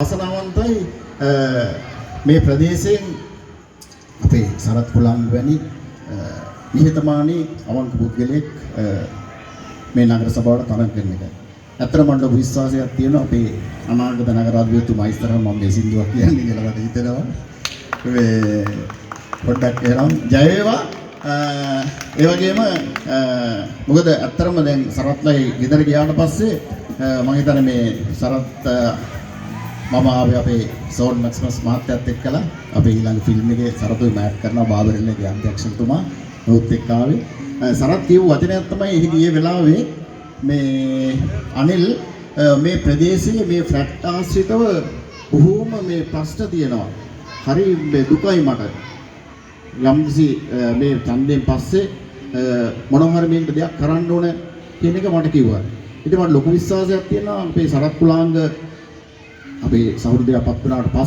අසනවන්තයි මේ ප්‍රදේශයෙන් අපේ සරත් කුලංග වැනි නිහතමානී අවංක පුද්ගලෙක් මේ නගර සභාවට තරඟ කරන එකයි. ඇත්තටම මට විශ්වාසයක් තියෙනවා අපේ අනාගත නගරාධිපතිතුමා ඉස්සරහ මම මේ සින්දුවක් කියන්නේ කියලා මට හිතෙනවා. මේ පොඩ්ඩක් එනම් ජය වේවා. ඒ වගේම මොකද ඇත්තටම දැන් සරත්ලයි ගෙදර ගියාට පස්සේ මම හිතන්නේ මේ සරත් මම ආවේ අපේ සෝන් මැක්ස්මස් මහත්තයත් එක්කලා අපේ ඊළඟ ෆිල්ම් එකේ සරතුයි මෑට් කරනවා බාබරෙල්ලගේ අධ්‍යක්ෂකතුමා ඔහුත් එක්ක ආවේ. සරත් කියපු වචනයක් තමයි එහි ගියේ වෙලාවේ මේ අනිල් මේ ප්‍රදේශයේ මේ ෆ්ලැට් ආශ්‍රිතව බොහෝම මේ ප්‍රශ්න තියෙනවා. හරි දුකයි මට. යම්කිසි මේ ඡන්දයෙන් පස්සේ මොනවා හරි මේකට දෙයක් කරන්න ඕන කියන එක මට කිව්වා. ඉතින් මට ලොකු විශ්වාසයක් තියෙනවා අපේ සරත් කුලාංග අපේ සහෘදයාපත් වුණාට පස්සේ